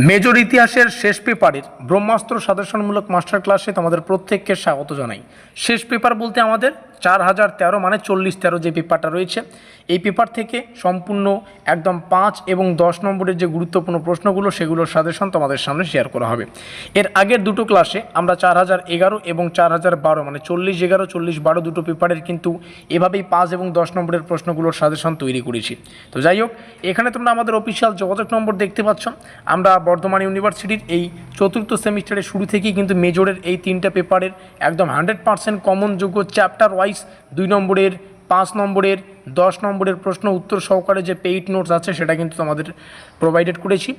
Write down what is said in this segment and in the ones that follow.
Major ইতিহাসের শেষ পেপারের ব্রহ্মাস্ত্র সাজেশনমূলক মাস্টার ক্লাসে তোমাদের প্রত্যেককে স্বাগত জানাই। শেষ পেপার বলতে আমাদের 4013 মানে 40-13 যে পেপারটা রয়েছে, এই পেপার থেকে সম্পূর্ণ একদম 5 এবং 10 নম্বরের যে গুরুত্বপূর্ণ প্রশ্নগুলো সেগুলোর সাজেশন তোমাদের সামনে শেয়ার করা হবে। এর আগের দুটো ক্লাসে আমরা 4011 এবং 4012 মানে 4011 4012 দুটো পেপারের কিন্তু এভাবেই 5 এবং 10 নম্বরের প্রশ্নগুলোর সাজেশন তৈরি করেছি। তো যাই হোক, এখানে তোমরা আমাদের অফিসিয়াল যোগাযোগ নম্বর দেখতে পাচ্ছ। আমরা বর্ধমান ইউনিভার্সিটির এই চতুর্থ সেমিস্টারের শুরু থেকেই কিন্তু মেজরের এই 3টা পেপারের একদম 100% কমন যোগ্য চ্যাপ্টার ওয়াইজ 2 নম্বরের 5 নম্বরের 10 নম্বরের প্রশ্ন উত্তর সহকারে যে পেইড নোটস আছে সেটা কিন্তু তোমাদের প্রোভাইডেড করেছি।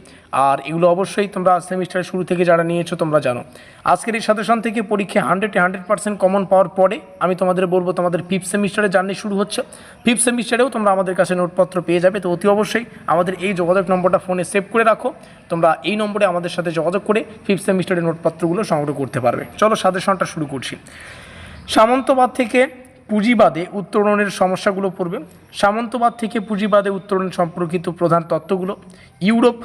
আর এগুলো অবশ্যই তোমরা সেমিস্টারের শুরু থেকে যারা নিয়েছো তোমরা জানো। আজকের এই সাজেশন থেকে পরীক্ষায় 100% কমন পাওয়ার পরে আমি তোমাদের বলবো তোমাদের 5th সেমিস্টারে জার্নি শুরু হচ্ছে। 5th সেমিস্টারেও তোমরা আমাদের কাছে নোটপত্র পেয়ে যাবে। তো অতি অবশ্যই আমাদের এই যোগাযোগ নম্বরটা ফোনে সেভ করে রাখো। তোমরা এই নম্বরে আমাদের সাথে যোগাযোগ করে 5th সেমিস্টারের নোটপত্রগুলো সংগ্রহ করতে পারবে। চলো সাজেশনটা শুরু করছি। সামন্তবাদ থেকে পুঁজিবাদে উত্তরণের সমস্যাগুলো পড়বে। সামন্তবাদ থেকে পুঁজিবাদে উত্তরণ সম্পর্কিত প্রধান তত্ত্বগুলো। ইউরোপ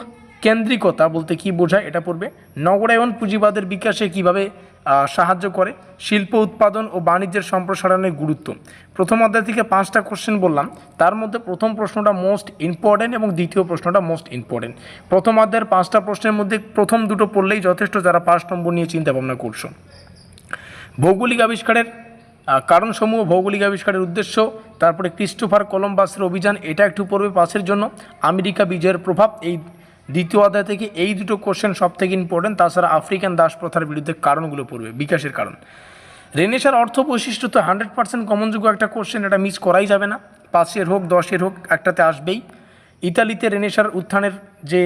কেন্দ্রিকতা বলতে কি বোঝায় এটা পড়বে। নগরায়ন পুঁজিবাদের বিকাশে কিভাবে সাহায্য করে। শিল্প উৎপাদন ও বাণিজ্যের সম্প্রসারণের গুরুত্ব। প্রথম অধ্যায় থেকে 5টা কোশ্চেন বললাম, তার মধ্যে প্রথম প্রশ্নটা মোস্ট ইম্পর্টেন্ট এবং দ্বিতীয় প্রশ্নটা মোস্ট ইম্পর্টেন্ট। প্রথম অধ্যায়ের 5টা প্রশ্নের মধ্যে প্রথম দুটো পড়লেই যথেষ্ট যারা 5 নম্বর নিয়ে চিন্তা ভাবনা করছো। ভৌগোলিক আবিষ্কারের কারণসমূহ, ভৌগোলিক আবিষ্কারের উদ্দেশ্য, তারপরে ক্রিস্টোফার কলম্বাসের অভিযান এটা একটু পড়বে 5-এর জন্য। আমেরিকা বিজয়ের প্রভাব, এই দ্বিতীয় অধ্যায় থেকে এই দুটো কোশ্চেন সব থেকে ইম্পর্টেন্ট। তাছাড়া আফ্রিকান দাস প্রথার বিরুদ্ধে কারণগুলো পড়বে, বিকাশের কারণ। রেনেসার অর্থ বৈশিষ্ট্য তো 100% কমনযোগ্য একটা কোশ্চেন, এটা মিস করাই যাবে না। 5-এর হোক 10-এর হোক একটাতে আসবেই। ইতালিতে রেনেসার উত্থানের যে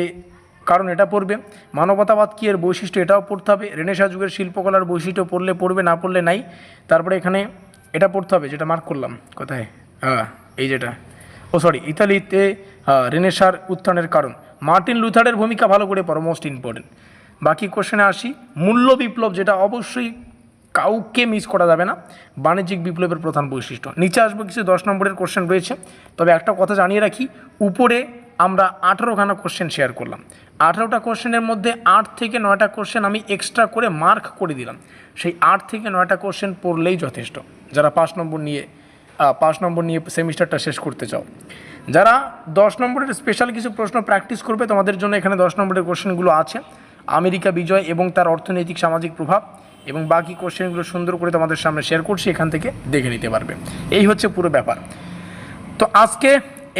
কারণ এটা পড়বে। মানবতাবাদ কি এর বৈশিষ্ট্য এটাও পড়তে হবে। রেনেসাঁ যুগের শিল্পকলার বৈশিষ্ট্য পড়লে পড়বে, না পড়লে নাই। তারপরে এখানে এটা পড়তে হবে যেটা মার্ক করলাম, কোথায় এই যেটা ইতালিতে রেনেসাঁর উত্থানের কারণ। মার্টিন লুথারের ভূমিকা ভালো করে পড়ো, মোস্ট ইম্পর্টেন্ট। বাকি কোশ্চেনে আসি। মূল্য বিপ্লব, যেটা অবশ্যই কাউকে মিস করা যাবে না। বাণিজ্যিক বিপ্লবের প্রধান বৈশিষ্ট্য। নিচে আসবো কিছু 10 নম্বরের কোশ্চেন রয়েছে। তবে একটা কথা জানিয়ে রাখি, উপরে আমরা 18খানা কোশ্চেন শেয়ার করলাম। 18টা কোশ্চেনের মধ্যে 8 থেকে 9টা কোশ্চেন আমি এক্সট্রা করে মার্ক করে দিলাম। সেই 8 থেকে 9টা কোশ্চেন পড়লেই যথেষ্ট যারা 5 নম্বর নিয়ে সেমিস্টারটা শেষ করতে চাও। যারা 10 নম্বরের স্পেশাল কিছু প্রশ্ন প্র্যাকটিস করবে তোমাদের জন্য এখানে 10 নম্বরের কোশ্চেনগুলো আছে। আমেরিকা বিজয় এবং তার অর্থনৈতিক সামাজিক প্রভাব এবং বাকি কোশ্চেনগুলো সুন্দর করে তোমাদের সামনে শেয়ার করছি, এখান থেকে দেখে নিতে পারবে। এই হচ্ছে পুরো ব্যাপার। তো আজকে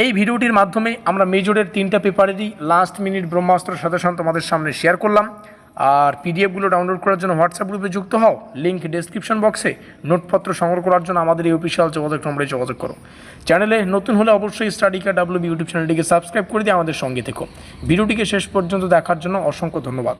এই ভিডিওটির মাধ্যমে আমরা মেজরের 3টা পেপারেরই লাস্ট মিনিট ব্রহ্মাস্ত্র সাজেশন তোমাদের সামনে শেয়ার করলাম। আর পিডিএফগুলো ডাউনলোড করার জন্য হোয়াটসঅ্যাপ গ্রুপে যুক্ত হও, লিঙ্ক ডেসক্রিপশন বক্সে। নোটপত্র সংগ্রহ করার জন্য আমাদের এই অফিসিয়াল যোগাযোগ নম্বরে যোগাযোগ করো। চ্যানেলে নতুন হলে অবশ্যই স্টাডিকা WB ইউটিউব চ্যানেলটিকে সাবস্ক্রাইব করে দিয়ে আমাদের সঙ্গে থেকো। ভিডিওটিকে শেষ পর্যন্ত দেখার জন্য অসংখ্য ধন্যবাদ।